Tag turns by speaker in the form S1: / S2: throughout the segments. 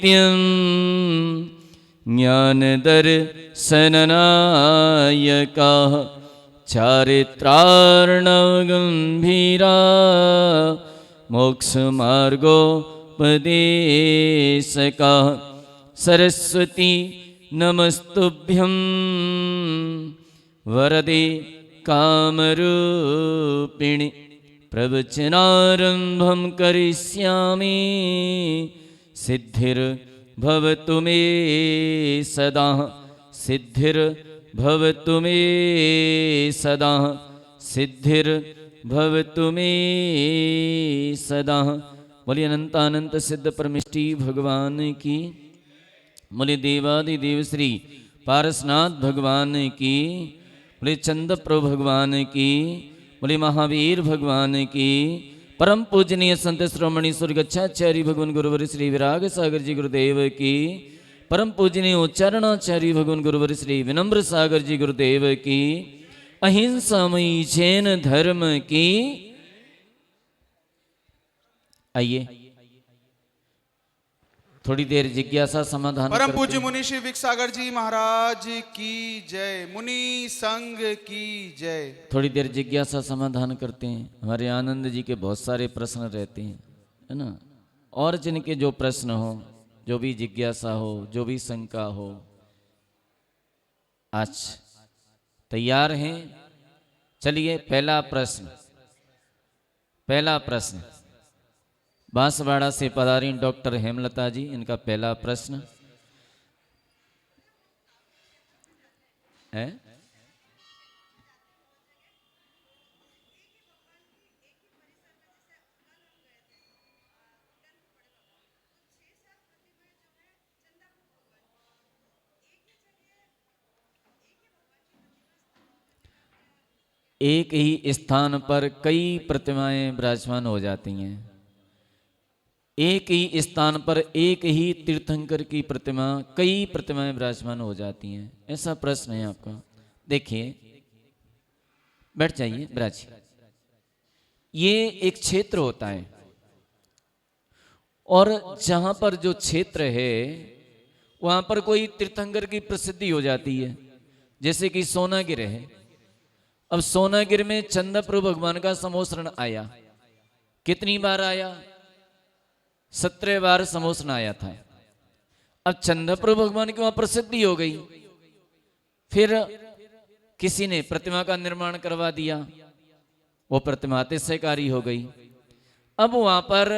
S1: ज्ञानदर्शननायकाः चारित्रार्णवगम्भीरा मोक्षमार्गोपदेशकाः सरस्वती नमस्तुभ्यं वरदे कामरूपिणि प्रवचनारम्भं करिष्यामि सिद्धिर्भवतु मे सदा सिद्धिर्भवतु मे सदा सिद्धिर्भवतु मे सदा। बोलिए अनंतानंत सिद्ध परमिष्टि भगवान की, बोले देवादिदेव श्री पारसनाथ भगवान की, बोले चंद प्रभु भगवान की, बोले महावीर भगवान की, परम पूजनीय संत श्रोमणी स्वर्गच्छाचार्य भगवान गुरुवर श्री विराग सागर जी गुरुदेव की, परम पूजनीय उच्चारणाचार्य भगवान गुरुवर श्री विनम्र सागर जी गुरुदेव की, अहिंसामयी जैन धर्म की। आइए थोड़ी देर जिज्ञासा समाधान।
S2: परम पूज्य मुनि श्री विकसागर जी महाराज की जय, मुनि संघ की जय।
S1: थोड़ी देर जिज्ञासा समाधान करते हैं। हमारे आनंद जी के बहुत सारे प्रश्न रहते हैं, है ना। और जिनके जो प्रश्न हो, जो भी जिज्ञासा हो, जो भी शंका हो, आज तैयार हैं। चलिए पहला प्रश्न बांसवाड़ा से पधारी डॉक्टर हेमलता जी, इनका पहला प्रश्न है। एक ही स्थान पर कई प्रतिमाएं विराजमान हो जाती हैं। एक ही स्थान पर एक ही तीर्थंकर की प्रतिमा, कई प्रतिमाएं विराजमान हो जाती हैं। ऐसा प्रश्न है आपका। देखिए, बैठ जाइए विराज। ये एक क्षेत्र होता है और जहां पर जो क्षेत्र है वहां पर कोई तीर्थंकर की प्रसिद्धि हो जाती है। जैसे कि सोनागिर है। अब सोनागिर में चंद्रप्रभु भगवान का समोसरण आया। कितनी बार आया? 17 बार समोसरण आया था। अब चंद्रप्रभु भगवान की वहां प्रसिद्धि हो गई, फिर किसी ने प्रतिमा का निर्माण करवा दिया, वो प्रतिमा अतिशयकारी हो गई। अब वहां पर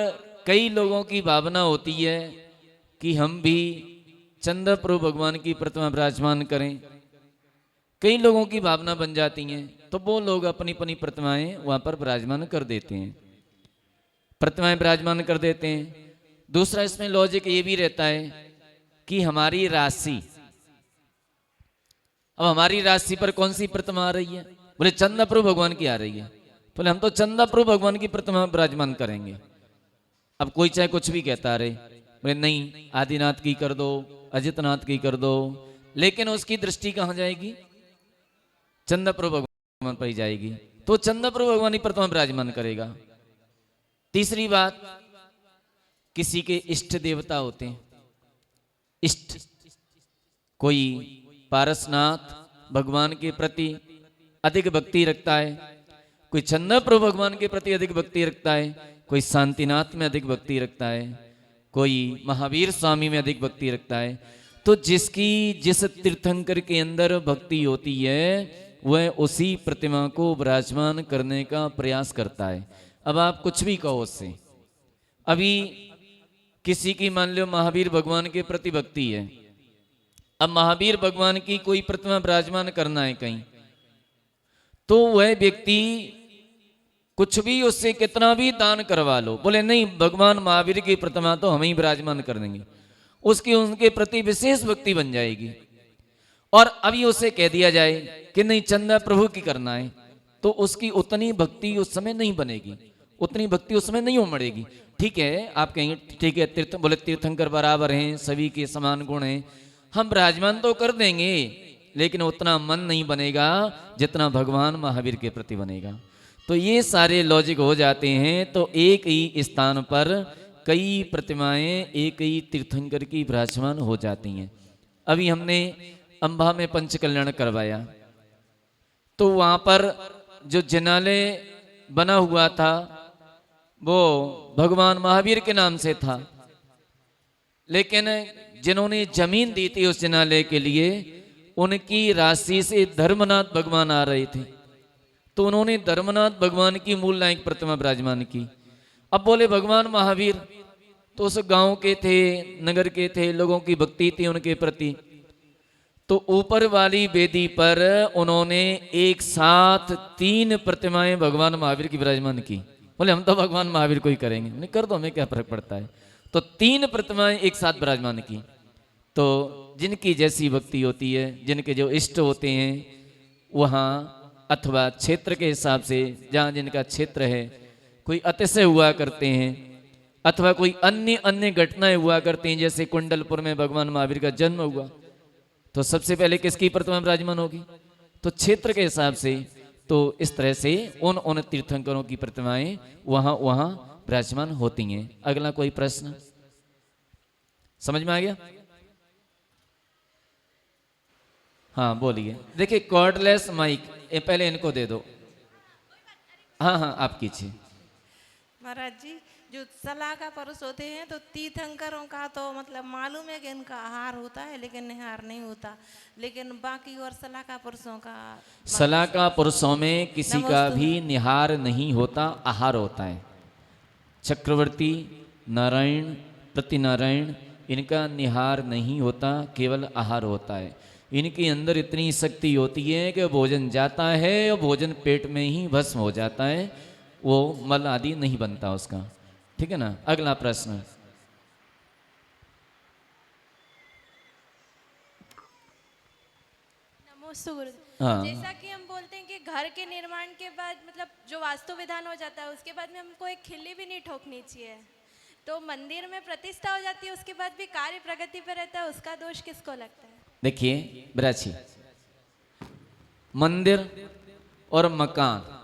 S1: कई लोगों की भावना होती है कि हम भी चंद्रप्रभु भगवान की प्रतिमा विराजमान करें। कई लोगों की भावना बन जाती हैं, तो वो लोग अपनी अपनी प्रतिमाएं वहां पर विराजमान कर देते हैं, प्रतिमाएं विराजमान कर देते हैं। दूसरा इसमें लॉजिक ये भी रहता है कि हमारी राशि, अब हमारी राशि पर कौन सी प्रतिमा आ रही है? बोले चंद्रप्रभु भगवान की आ रही है। बोले हम तो चंद्रप्रभु भगवान की प्रतिमा विराजमान करेंगे। अब कोई चाहे कुछ भी कहता रहे, बोले नहीं आदिनाथ की कर दो, अजितनाथ की कर दो, लेकिन उसकी दृष्टि कहां जाएगी? चंद्रप्रभु भगवान पर ही जाएगी। तो चंद्रप्रभु भगवान की प्रतिमा विराजमान करेगा। तीसरी बात, किसी के इष्ट देवता होते हैं। इष्ट, कोई पारसनाथ भगवान के प्रति अधिक भक्ति रखता है, कोई चंद्रप्रभु भगवान के प्रति अधिक भक्ति रखता है, कोई शांतिनाथ में अधिक भक्ति रखता है, कोई महावीर स्वामी में अधिक भक्ति रखता है। तो जिसकी जिस तीर्थंकर के अंदर भक्ति होती है वह उसी प्रतिमा को विराजमान करने का प्रयास करता है। अब आप कुछ भी कहो उससे। अभी किसी की मान लो महावीर भगवान के प्रति भक्ति है, अब महावीर भगवान की कोई प्रतिमा विराजमान करना है कहीं, तो वह व्यक्ति कुछ भी उससे कितना भी दान करवा लो, बोले नहीं भगवान महावीर की प्रतिमा तो हम ही विराजमान कर देंगे, उसकी उनके प्रति विशेष भक्ति बन जाएगी। और अभी उसे कह दिया जाए कि नहीं चंद्र प्रभु की करना है, तो उसकी उतनी भक्ति उस समय नहीं बनेगी, उतनी भक्ति उसमें नहीं उमड़ेगी। ठीक है, आप कहेंगे ठीक है बोले तीर्थंकर बराबर हैं, सभी के समान गुण हैं, हम विराजमान तो कर देंगे, लेकिन उतना मन नहीं बनेगा जितना भगवान महावीर के प्रति बनेगा। तो ये सारे लॉजिक हो जाते हैं। तो एक ही स्थान पर कई प्रतिमाएं एक ही तीर्थंकर की विराजमान हो जाती हैं। अभी हमने अंबा में पंच कल्याण करवाया, तो वहां पर जो जिनालय बना हुआ था वो भगवान महावीर के नाम से था, लेकिन जिन्होंने जमीन दी थी उस जिनालय के लिए, उनकी राशि से धर्मनाथ भगवान आ रहे थे, तो उन्होंने धर्मनाथ भगवान की मूल नायक प्रतिमा विराजमान की। अब बोले भगवान महावीर तो उस गांव के थे, नगर के थे, लोगों की भक्ति थी उनके प्रति, तो ऊपर वाली वेदी पर उन्होंने एक साथ 3 प्रतिमाएं भगवान महावीर की विराजमान की। बोले हम तो भगवान महावीर को ही करेंगे, नहीं कर दो, हमें क्या फर्क पड़ता है। तो 3 प्रतिमाएं एक साथ विराजमान की। तो जिनकी जैसी भक्ति होती है, जिनके जो इष्ट होते हैं, वहाँ अथवा क्षेत्र के हिसाब से जहाँ जिनका क्षेत्र है, कोई अतिशय हुआ करते हैं अथवा कोई अन्य अन्य घटनाएं हुआ करती हैं, जैसे कुंडलपुर में भगवान महावीर का जन्म हुआ, तो सबसे पहले किसकी प्रतिमा विराजमान होगी, तो क्षेत्र के हिसाब से। तो इस तरह से उन तीर्थंकरों की प्रतिमाएं वहां वहां विराजमान होती हैं। अगला कोई प्रश्न समझ में आ गया? हाँ बोलिए। देखिए कॉर्डलेस माइक पहले इनको दे दो। हाँ हाँ आप कीजिए।
S3: महाराज जी, जो सलाह का पुरुष होते हैं तो तीर्थंकरों का तो मतलब मालूम है कि इनका आहार होता है, लेकिन निहार नहीं होता, लेकिन बाकी और सलाह का पुरुषों का,
S1: सलाह का पुरुषों में किसी का भी निहार नहीं होता, आहार होता है। चक्रवर्ती, नारायण, प्रतिनारायण, इनका निहार नहीं होता, केवल आहार होता है। इनके अंदर इतनी शक्ति होती है कि भोजन जाता है और भोजन पेट में ही भस्म हो जाता है, वो मल आदि नहीं बनता उसका। ठीक है ना? अगला प्रश्न।
S4: नमोस्तु गुरु।
S1: हाँ।
S4: जैसा कि हम बोलते हैं कि घर के निर्माण के बाद मतलब जो वास्तु विधान हो जाता है, उसके बाद में हमको एक खिल्ली भी नहीं ठोकनी चाहिए, तो मंदिर में प्रतिष्ठा हो जाती है, उसके बाद भी कार्य प्रगति पर रहता है, उसका दोष किसको लगता है?
S1: देखिए ब्राची, मंदिर और मकान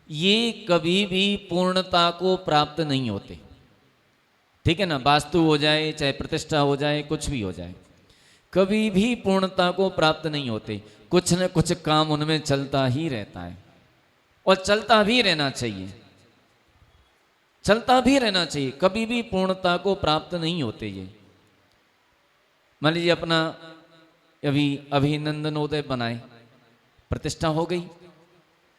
S1: ये कभी भी पूर्णता को प्राप्त नहीं होते। ठीक है ना? वास्तु हो जाए चाहे प्रतिष्ठा हो जाए, कुछ भी हो जाए, कभी भी पूर्णता को प्राप्त नहीं होते। कुछ न कुछ काम उनमें चलता ही रहता है और चलता भी रहना चाहिए, चलता भी रहना चाहिए, कभी भी पूर्णता को प्राप्त नहीं होते ये। मान लीजिए अपना अभी अभिनंदनोदय बनाए, प्रतिष्ठा हो गई,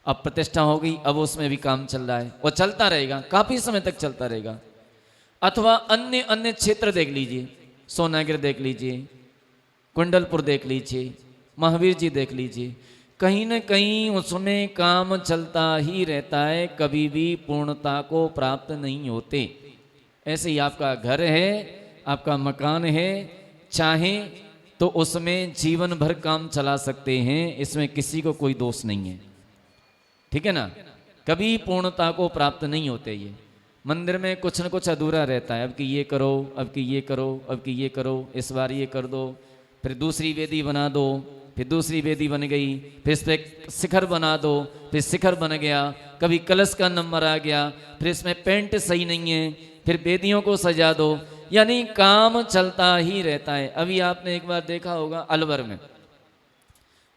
S1: अब प्रतिष्ठा हो गई, अब उसमें भी काम चल रहा है और चलता रहेगा, काफी समय तक चलता रहेगा। अथवा अन्य अन्य क्षेत्र देख लीजिए, सोनागिर देख लीजिए, कुंडलपुर देख लीजिए, महावीर जी देख लीजिए, कहीं न कहीं उसमें काम चलता ही रहता है, कभी भी पूर्णता को प्राप्त नहीं होते। ऐसे ही आपका घर है, आपका मकान है, चाहे तो उसमें जीवन भर काम चला सकते हैं, इसमें किसी को कोई दोष नहीं है। ठीक है ना? कभी पूर्णता को प्राप्त नहीं होते ये। मंदिर में कुछ न कुछ अधूरा रहता है, अब कि ये करो, अब कि ये करो, अब कि ये करो, इस बार ये कर दो, फिर दूसरी वेदी बना दो, फिर दूसरी वेदी बन गई, फिर इस पर शिखर बना दो, फिर शिखर बन गया, कभी कलश का नंबर आ गया, फिर इसमें पेंट सही नहीं है, फिर वेदियों को सजा दो, यानी काम चलता ही रहता है। अभी आपने एक बार देखा होगा अलवर में,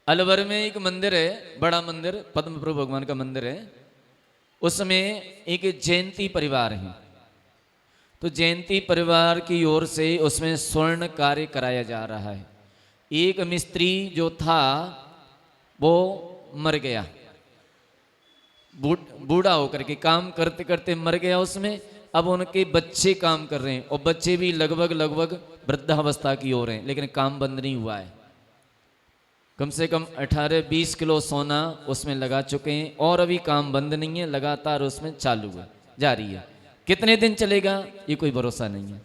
S1: अलवर में एक मंदिर है, बड़ा मंदिर, पद्म प्रभु भगवान का मंदिर है, उसमें एक जयंती परिवार है, तो जयंती परिवार की ओर से उसमें स्वर्ण कार्य कराया जा रहा है। एक मिस्त्री जो था वो मर गया, बूढ़ा होकर के काम करते करते मर गया उसमें। अब उनके बच्चे काम कर रहे हैं और बच्चे भी लगभग लगभग वृद्धावस्था की ओर हैं, लेकिन काम बंद नहीं हुआ है। कम से कम 18-20 किलो सोना उसमें लगा चुके हैं और अभी काम बंद नहीं है, लगातार उसमें चालू है, जारी है। कितने दिन चलेगा ये कोई भरोसा नहीं है,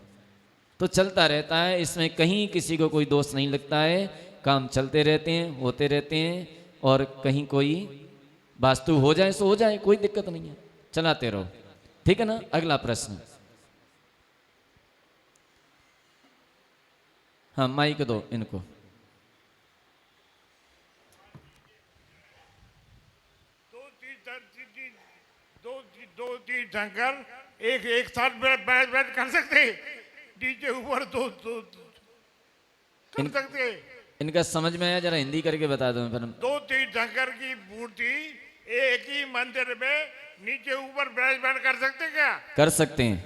S1: तो चलता रहता है, इसमें कहीं किसी को कोई दोष नहीं लगता है, काम चलते रहते हैं, होते रहते हैं, और कहीं कोई वास्तु हो जाए सो हो जाए, कोई दिक्कत नहीं है, चलाते रहो। ठीक है ना? अगला प्रश्न। हाँ माइक दो इनको।
S5: दो तीर्थंकर एक एक साथ बैठ कर सकते, नीचे ऊपर दो दो कर सकते।
S1: इनका समझ में आया? जरा हिंदी करके बता दो फिर।
S5: दो तीर्थंकर की मूर्ति एक ही मंदिर में नीचे ऊपर विराजमान कर सकते क्या?
S1: कर सकते हैं,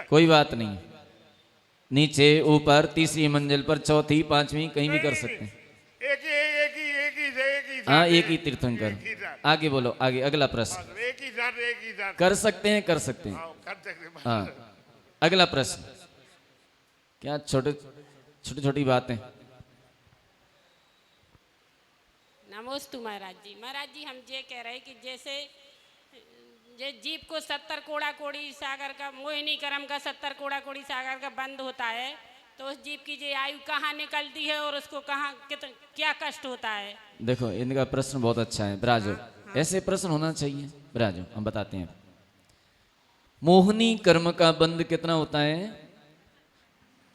S1: कोई बात नहीं। नीचे ऊपर, तीसरी मंजिल पर, चौथी, पांचवी, कहीं भी कर सकते हैं। हाँ, एक ही तीर्थंकर। आगे बोलो, आगे अगला प्रश्न।
S5: एक ही साथ
S1: कर सकते हैं, कर सकते हैं।
S5: कर सकते।
S1: हाँ, अगला प्रश्न। क्या छोटे छोटी छोटी बातें।
S6: नमोस्तु महाराज जी। महाराज जी, हम ये कह रहे कि जैसे ये जीव को 70 कोड़ा कोड़ी सागर का, मोहिनी कर्म का 70 कोड़ा कोड़ी सागर का बंद होता है, तो उस जीव की ये आयु कहाँ निकलती है और उसको कहाँ क्या कष्ट होता है?
S1: देखो, इनका प्रश्न बहुत अच्छा है। ब्राजो, ऐसे प्रश्न होना चाहिए। ब्राजो, हम बताते हैं। मोहिनी कर्म का बंद कितना होता है?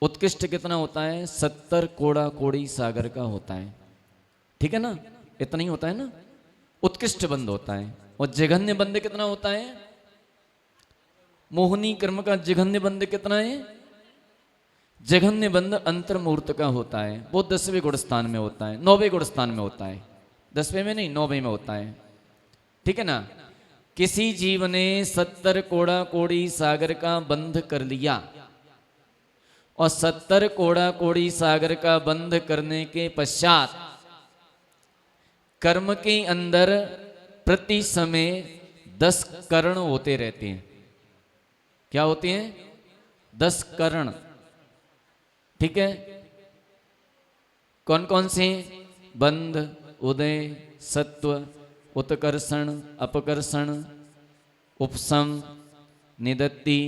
S1: उत्कृष्ट कितना होता है? 70 कोड़ा कोड़ी सागर का होता है। ठीक है ना? इतना ही होता है ना? उत्कृष्ट बंद होता है। और जघन्य बंद कितना होता है? मोहिनी कर्म का जघन्य बंद कितना है? जघन्य बंद अंतर्मूर्त का होता है। वो 10वें गुण स्थान में होता है, 9वें गुण स्थान में होता है। 10वें में नहीं, 9वें में होता है। ठीक है ना? किसी जीव ने 70 कोड़ा कोड़ी सागर का बंध कर लिया, और 70 कोड़ा कोड़ी सागर का बंध करने के पश्चात कर्म के अंदर प्रति समय 10 कर्ण होते रहते हैं। क्या होते हैं? 10 कर्ण। ठीक है? कौन कौन से? बंध, उदय, सत्व, उत्कर्षण, अपकर्षण, उपसम, निदत्ति,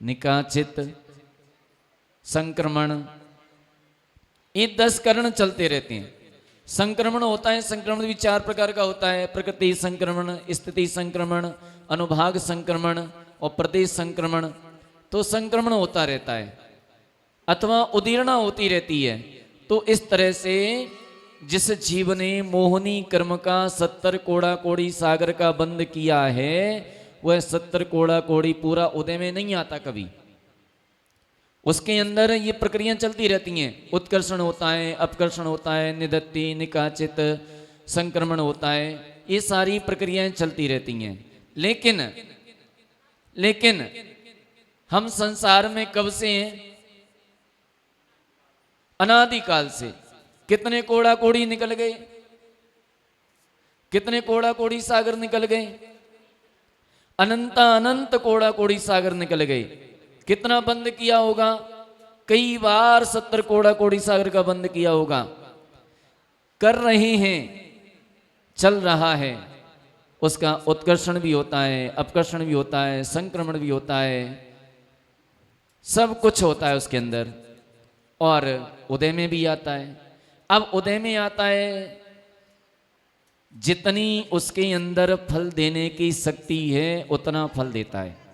S1: निकाचित, संक्रमण। ये 10 कर्ण चलते रहते हैं। संक्रमण होता है, संक्रमण भी 4 प्रकार का होता है। प्रकृति संक्रमण, स्थिति संक्रमण, अनुभाग संक्रमण और प्रदेश संक्रमण। तो संक्रमण होता रहता है, अथवा उदीर्णा होती रहती है। तो इस तरह से जिस जीव ने मोहिनी कर्म का 70 कोड़ा कोड़ी सागर का बंद किया है, वह 70 कोड़ा कोड़ी पूरा उदय में नहीं आता कभी। उसके अंदर ये प्रक्रियाएं चलती रहती हैं। उत्कर्षण होता है, अपकर्षण होता है, निदत्ति, निकाचित, संक्रमण होता है। ये सारी प्रक्रियाएं चलती रहती हैं। लेकिन हम संसार में कब से हैं? अनादिकाल से। कितने कोड़ा कोड़ी निकल गए? कितने कोड़ा कोड़ी सागर निकल गए? अनंत कोड़ा कोड़ी सागर निकल गए। कितना बंद किया होगा? कई बार 70 कोड़ा कोड़ी सागर का बंद किया होगा। कर रहे हैं, चल रहा है। उसका उत्कर्षण भी होता है, अपकर्षण भी होता है, संक्रमण भी होता है, सब कुछ होता है उसके अंदर। और उदय में भी आता है। अब उदय में आता है, जितनी उसके अंदर फल देने की शक्ति है उतना फल देता है।